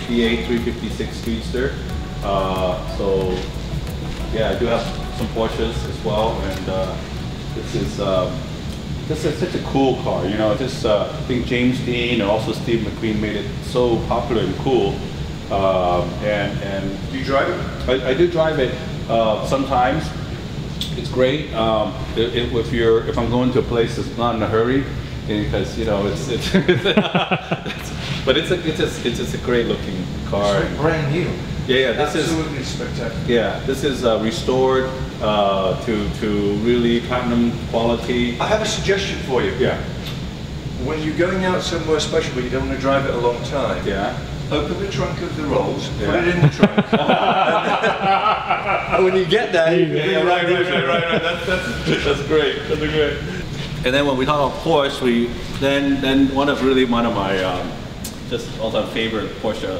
58 356 Speedster. So yeah, I do have some Porsches as well, and this is such a cool car. You know, I think James Dean and also Steve McQueen made it so popular and cool. And do you drive it? I do drive it sometimes. It's great if I'm going to a place that's not in a hurry, because you know but it's a great looking car. It's like brand new. Yeah, this absolutely spectacular. Yeah, this is restored to really platinum quality. I have a suggestion for you. Yeah. When you're going out somewhere special but you don't want to drive it a long time, yeah, open the trunk of the Rolls, put it in the trunk, and when you get there, right. That's great. That's great. And then when we talk about Porsche, then one of my just all-time favorite Porsche,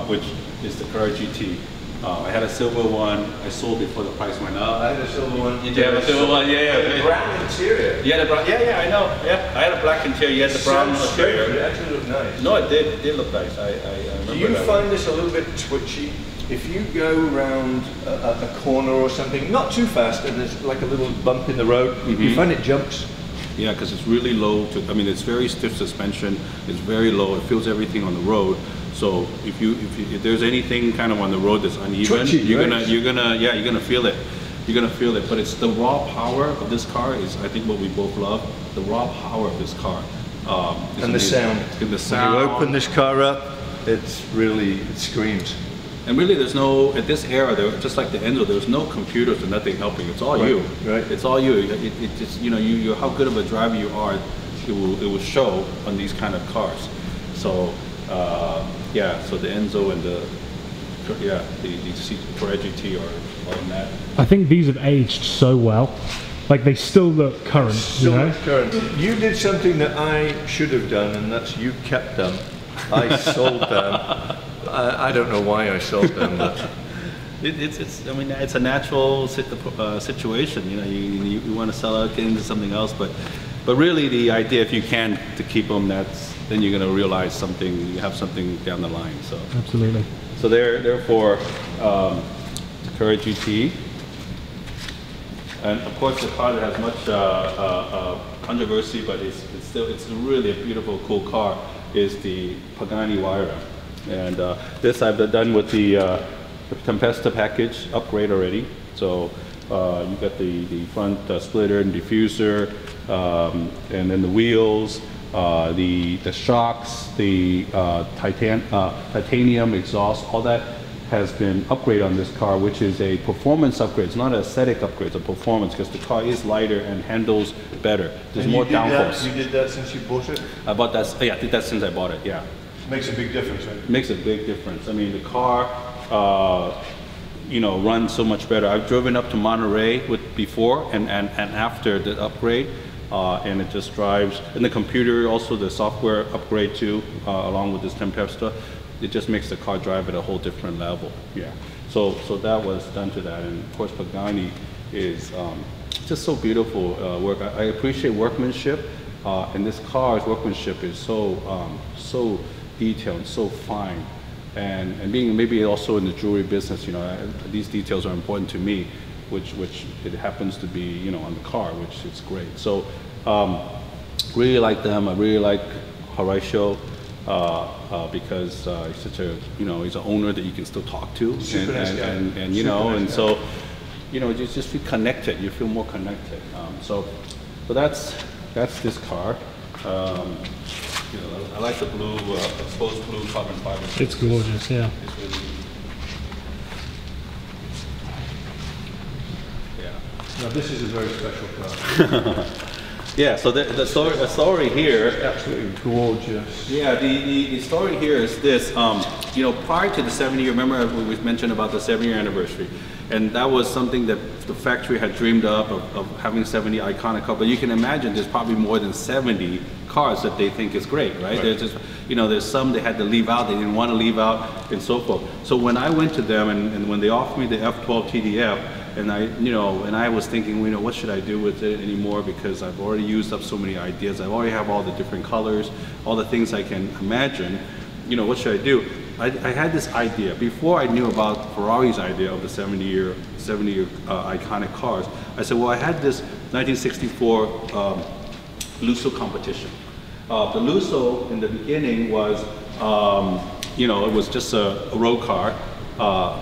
which is the Ferrari GT. I had a silver one. I sold before the price went up. I had a silver one. You have a silver one? Yeah. The brown interior. Yeah, the brown. Yeah, I know. Yeah, I had a black interior. You had the brown interior. It actually looked nice. No, it did. It did look nice. I remember. Do you find this a little bit twitchy? If you go around a corner or something, not too fast, and there's like a little bump in the road, you find it jumps? Yeah, because it's really low. It's very stiff suspension. It's very low. It feels everything on the road. So if there's anything kind of on the road that's uneven, twitchy, you're gonna feel it. You're gonna feel it. But it's the raw power of this car is, I think, what we both love. The raw power of this car. And the sound. And the sound. When you open this car up, it screams. And really, there's no, at this era, just like the Enzo, there's no computers or nothing helping. It's all you. Right. It's all you. It just, you how good of a driver you are, it will show on these kind of cars. So. Yeah, so the Enzo and the Ferrari GT are on that. I think these have aged so well. Like, they still look current, you know? Current. You did something that I should have done, and that's you kept them. I sold them. I don't know why I sold them, but it's a natural situation. You know, you want to sell out, get into something else, but really the idea, if you can, to keep them, then you're going to realize something. You have something down the line. So absolutely. So therefore, the Ferrari GT, and of course the car that has much controversy, but it's really a beautiful, cool car, is the Pagani Huayra, and this I've done with the Tempesta package upgrade already. So you got the front splitter and diffuser, and then the wheels. The shocks, the titanium exhaust, all that has been upgraded on this car, which is a performance upgrade. It's not an aesthetic upgrade, it's a performance, because the car is lighter and handles better. There's more downforce. You did that since you bought it? I bought that. Yeah, I did that since I bought it. Yeah. Makes a big difference, right? It makes a big difference. I mean, the car, runs so much better. I've driven up to Monterey before and after the upgrade. And it just drives, and the computer, also the software upgrade too, along with this Tempesta, it just makes the car drive at a whole different level. Yeah. So that was done to that, and of course Pagani is just so beautiful work. I appreciate workmanship, and this car's workmanship is so detailed, so fine, and being maybe also in the jewelry business, these details are important to me. Which it happens to be, on the car, which is great. So, really like them. I really like Horatio because he's such a, he's an owner that you can still talk to, and so, just feel connected. You feel more connected. So that's this car. I like the blue, exposed blue carbon fiber. It's gorgeous, yeah. It's really. Now this is a very special car. Yeah, so the story here, absolutely gorgeous. Yeah, the story here is this. Prior to the 70-year, remember we mentioned about the 7-year anniversary, and that was something that the factory had dreamed up of having 70 iconic cars. But you can imagine there's probably more than 70 cars that they think is great, right? There's just, there's some they had to leave out, they didn't want to leave out, and so forth. So when I went to them, and when they offered me the F12 TDF, and I was thinking, what should I do with it anymore, because I've already used up so many ideas. I already have all the different colors, all the things I can imagine. What should I do? I had this idea before I knew about Ferrari's idea of the 70-year iconic cars. I said, well, I had this 1964 Lusso competition. The Lusso in the beginning was, you know, it was just a road car.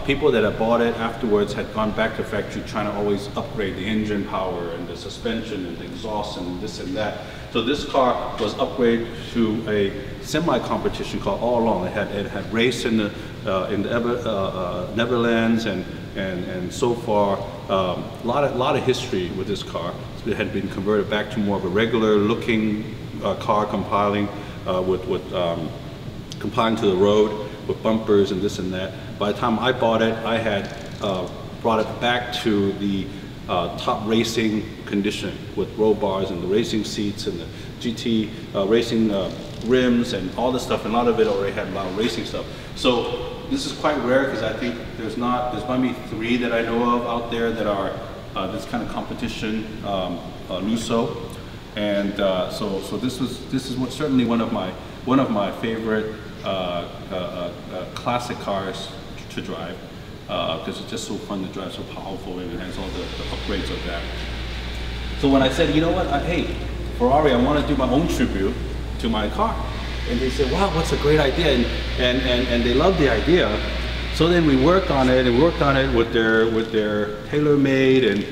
People that had bought it afterwards had gone back to factory trying to always upgrade the engine power and the suspension and the exhaust and this and that. So this car was upgraded to a semi-competition called All Along. It had raced in the Netherlands and so far a lot of history with this car. It had been converted back to more of a regular looking car, complying complying to the road with bumpers and this and that. By the time I bought it, I had brought it back to the top racing condition with roll bars and the racing seats and the GT racing rims and all this stuff, and a lot of it already had a lot of racing stuff. So this is quite rare because I think there's maybe 3 that I know of out there that are this kind of competition Lusso, and so this is certainly one of my favorite classic cars to drive because it's just so fun to drive, so powerful, and it has all the upgrades of that. So when I said, you know what, hey, Ferrari, I want to do my own tribute to my car, and they said, wow, what's a great idea, and they loved the idea. So then we worked on it with their tailor-made and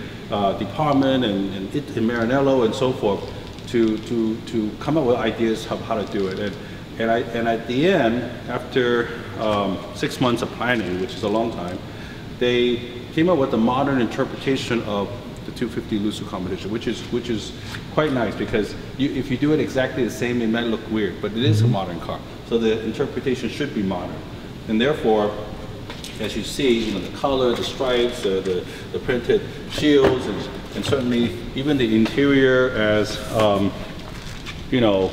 department and Maranello and so forth to come up with ideas of how to do it. And at the end, after 6 months of planning, which is a long time, they came up with a modern interpretation of the 250 Lusso competition, which is quite nice because if you do it exactly the same, it might look weird, but it is a modern car. So the interpretation should be modern. And therefore, as you see, you know, the color, the stripes, the printed shields, and certainly even the interior as, you know,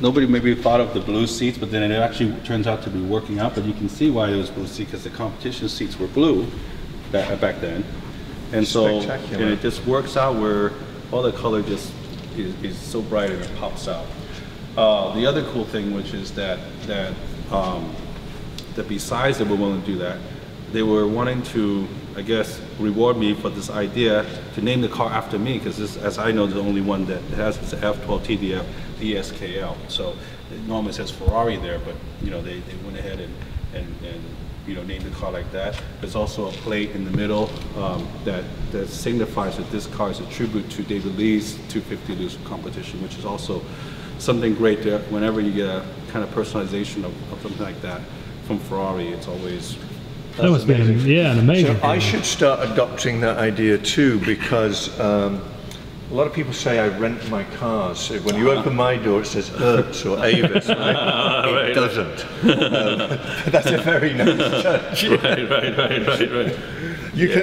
nobody maybe thought of the blue seats, but then it actually turns out to be working out. But you can see why it was blue seats, because the competition seats were blue back then. And so, and it just works out where all the color just is so bright and it pops out. The other cool thing, which is that besides that we're willing to do that, they were wanting to, I guess, reward me for this idea to name the car after me, because this, as I know, the only one that has this F12 TDF ESKL. So it normally says Ferrari there, but you know they went ahead and you know named the car like that. There's also a plate in the middle that signifies that this car is a tribute to David Lee's 250 Lusso competition, which is also something great there. Whenever you get a kind of personalization of something like that from Ferrari, it's always that must be an amazing. So I should start adopting that idea too, because a lot of people say I rent my cars. So when you open my door, it says Hertz or Avis. Right? It doesn't. That's a very nice touch. Right.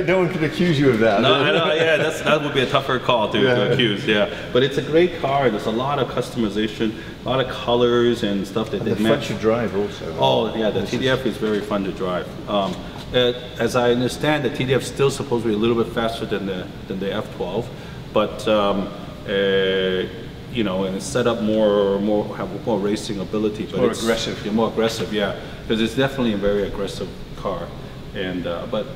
No one can accuse you of that. No, I know, yeah, that would be a tougher call to accuse, yeah. But it's a great car. There's a lot of customization, a lot of colors and stuff that they match. Fun to drive also. Oh, yeah, the TDF is very fun to drive. As I understand, the TDF is still supposed to be a little bit faster than the F12, but you know, and it's set up have more racing ability. But more aggressive. Yeah, more aggressive, yeah, because it's definitely a very aggressive car, and but.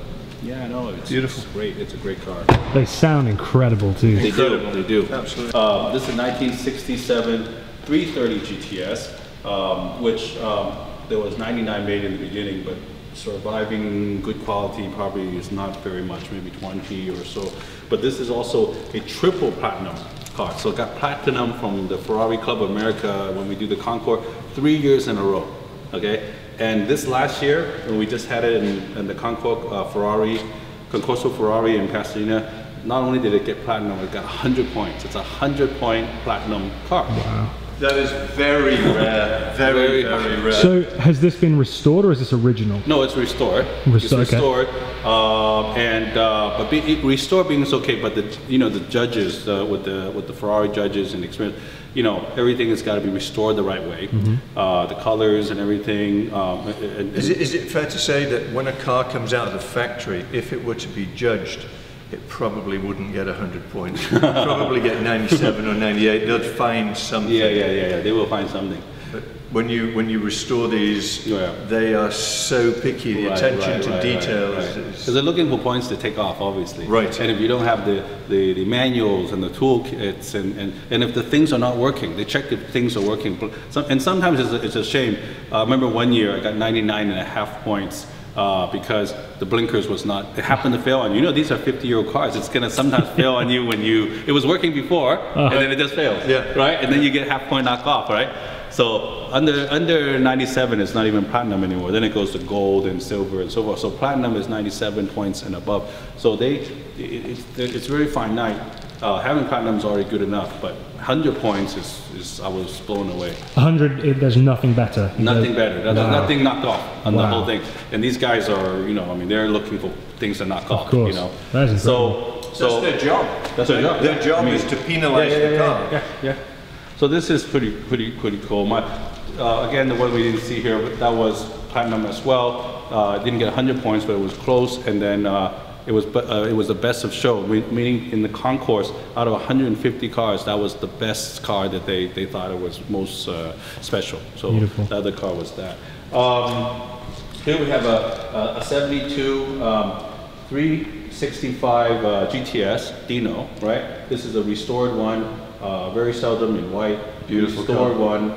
Yeah, no, it's beautiful. It's great. It's a great car. They sound incredible too. They do. Absolutely. This is a 1967 330 GTS, which there was 99 made in the beginning, but surviving good quality probably is not very much, maybe 20 or so. But this is also a triple platinum car. So it got platinum from the Ferrari Club of America when we do the Concours 3 years in a row. Okay. And this last year, when we just had it in the Concorso Ferrari in Pasadena, not only did it get platinum, it got 100 points. It's a 100-point platinum car. Wow. That is very rare. Very rare. So has this been restored or is this original? No, it's restored. It's restored. But restored being is okay. But the judges with the Ferrari judges and experience, you know, everything has got to be restored the right way. The colors and everything. Is it fair to say that when a car comes out of the factory, if it were to be judged, it probably wouldn't get 100 points. It would probably get 97 or 98. They'll find something. Yeah. They will find something. when you restore these, Yeah. they are so picky. The attention to detail because they're looking for points to take off, obviously. Right. And if you don't have the manuals and the toolkits, and if the things are not working, they check if things are working. And sometimes it's a shame. I remember one year I got 99.5 points. Because the blinkers was not, it happened to fail on you. You know, these are 50-year-old cars. It's gonna sometimes fail on you when it was working before, and then it just fails, right? And then you get half point knocked off, right? So under 97, it's not even platinum anymore. Then it goes to gold and silver and so forth. So platinum is 97 points and above. So it's very finite. Having platinum is already good enough, but 100 points is I was blown away. 100, there's nothing better. Nothing better. There's nothing knocked off on the Wow. whole thing. And these guys are, you know, I mean, they're looking for things to knock off. Of course. You know. That is incredible. that's their job. That's their job. Their job is to penalize the car. Yeah. So this is pretty cool. Again, the one we didn't see here, but that was platinum as well. Didn't get 100 points, but it was close. And then it was the best of show, meaning in the concourse, out of 150 cars, that was the best car that they thought it was most special. So Beautiful. The other car was that. Here we have a 72 365 GTS Dino, right? This is a restored one, very seldom in white. Beautiful restored car. one,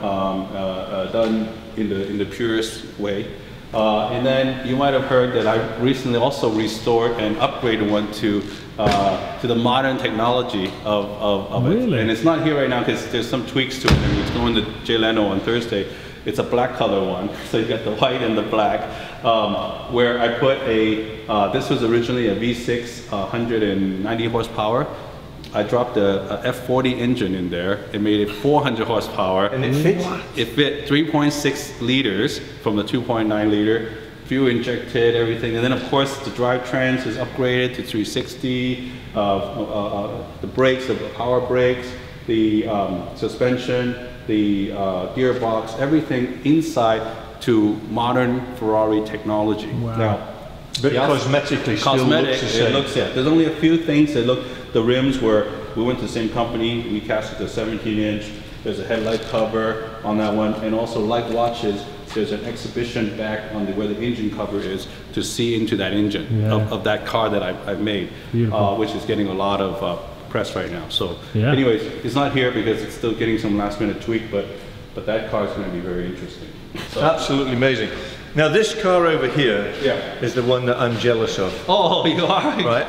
done in the purest way. And then you might have heard that I recently also restored and upgraded one to the modern technology of Really? it. And it's not here right now because there's some tweaks to it, and it's going to Jay Leno on Thursday. It's a black color one, so you got the white and the black, where I put this was originally a V6, 190 horsepower. I dropped a F40 engine in there. It made it 400 horsepower. And it fits? It fit 3.6 liters from the 2.9 liter. Fuel injected, everything. And then of course the drivetrain is upgraded to 360. The brakes, the power brakes, the suspension, the gearbox, everything inside to modern Ferrari technology. Wow. Now, But cosmetically still looks the same. it looks, yeah. There's only a few things that look. The rims we went to the same company. We cast it to 17-inch. There's a headlight cover on that one, and also like watches, there's an exhibition back on where the engine cover is to see into that engine of that car that I've made, which is getting a lot of press right now. So, anyways, it's not here because it's still getting some last-minute tweak, but that car is going to be very interesting. So. Absolutely amazing. Now this car over here Yeah. is the one that I'm jealous of. Oh, you are? Right.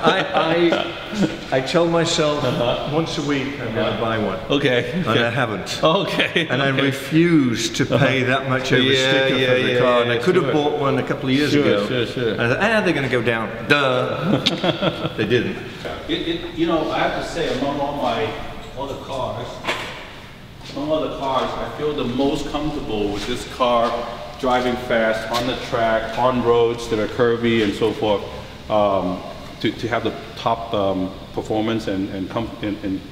I tell myself once a week I'm going to buy one. Okay. And I haven't. Okay. And I refuse to pay that much over sticker for the car. And I could have bought one a couple of years ago. Sure. And I thought, they're going to go down. Duh. They didn't. You know, I have to say, among all the cars, I feel the most comfortable with this car, driving fast on the track, on roads that are curvy and so forth. To have the top performance and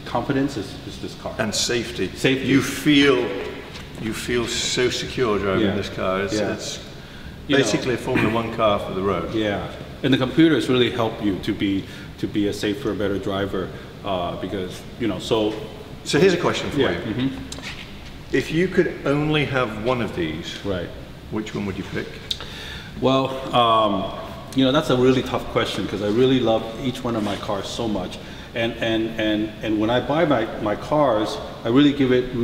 confidence is this car. And safety. Safety. You feel so secure driving this car. It's basically a Formula One car for the road. Yeah, and the computers really help you to be a safer, better driver because So here's a question for you. Mm-hmm. If you could only have one of these, right, which one would you pick? Well, that's a really tough question because I really love each one of my cars so much. And when I buy my cars, I really give it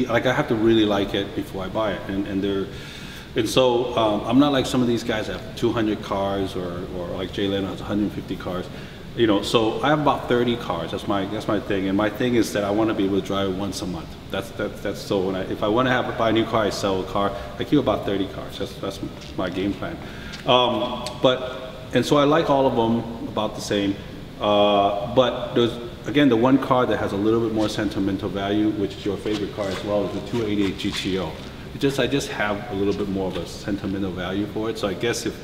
I have to really like it before I buy it. And so I'm not like some of these guys that have 200 cars or like Jay Leno has 150 cars. So I have about 30 cars. That's my thing. And my thing is that I want to be able to drive it once a month. That's so. If I want to buy a new car, I sell a car. I keep about 30 cars. That's my game plan. And so I like all of them about the same. But there's again the one car that has a little bit more sentimental value, which is your favorite car as well, is the 288 GTO. I just have a little bit more of a sentimental value for it. So I guess if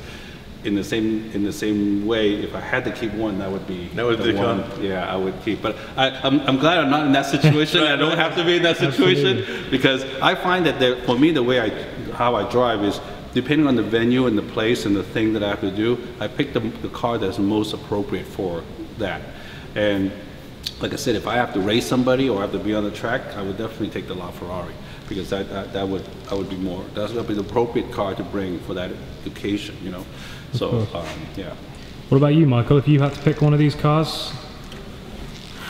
in the same way, if I had to keep one, that would be the one. Yeah, I would keep. But I'm glad I'm not in that situation. I don't have to be in that situation because I find that for me the way how I drive is depending on the venue and the place and the thing that I have to do. I pick the car that's most appropriate for that. And like I said, if I have to race somebody or I have to be on the track, I would definitely take the LaFerrari because that would be more, that would be the appropriate car to bring for that occasion, you know. So yeah. What about you, Michael? If you had to pick one of these cars?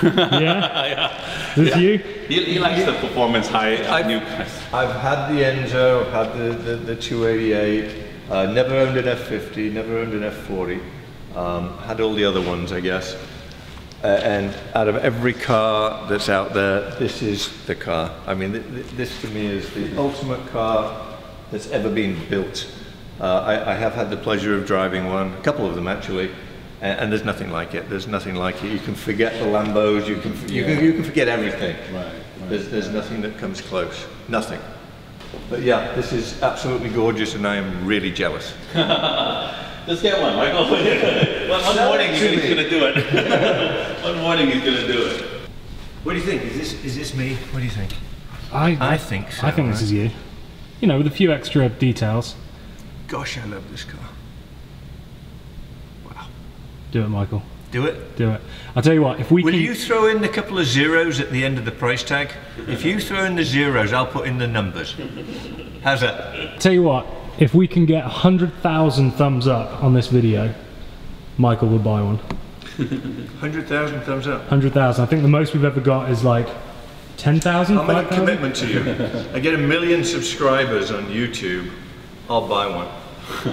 Yeah? Is this you? He likes the performance high new cars. I've had the Enzo, I've had the 288, never owned an F50, never owned an F40, had all the other ones, I guess. And out of every car that's out there, this is the car. I mean, this to me is the ultimate car that's ever been built. I have had the pleasure of driving one, a couple of them actually, and there's nothing like it. There's nothing like it. You can forget the Lambos, you can forget everything. Right. There's nothing that comes close. Nothing. But yeah, this is absolutely gorgeous, and I am really jealous. Let's get one, Michael. One morning he's going to do it. One morning he's going to do it. What do you think? Is this me? What do you think? I think so. I think this is you. You know, with a few extra details. Gosh, I love this car. Wow. Do it, Michael. Do it? Do it. I'll tell you what, if we Will you throw in a couple of zeros at the end of the price tag? If you throw in the zeros, I'll put in the numbers. How's that? Tell you what, if we can get 100,000 thumbs up on this video, Michael will buy one. 100,000 thumbs up? 100,000. I think the most we've ever got is like 10,000. I'll make a commitment to you. I get 1 million subscribers on YouTube, I'll buy one.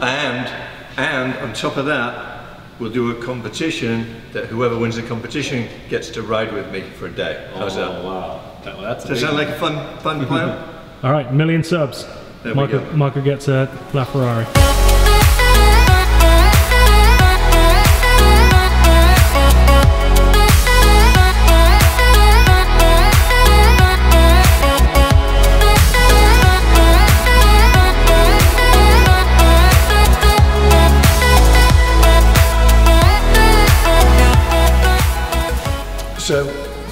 And on top of that, we'll do a competition that whoever wins the competition gets to ride with me for a day. How's that? Wow. Does that sound like a fun plan? All right, 1 million subs. Michael gets a Ferrari. So,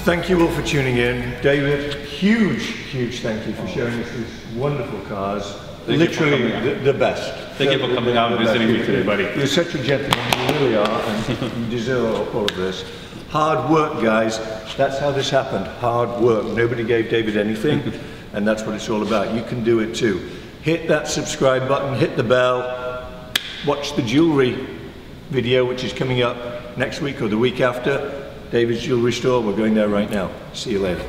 thank you all for tuning in. David, huge thank you for showing us these wonderful cars. Literally the best. Thank you for coming out and visiting me today, buddy. You're such a gentleman, you really are, and you deserve all of this. Hard work, guys. That's how this happened. Hard work. Nobody gave David anything, and that's what it's all about. You can do it too. Hit that subscribe button, hit the bell, watch the jewelry video, which is coming up next week or the week after. David's Jewelry Store, we're going there right now. See you later.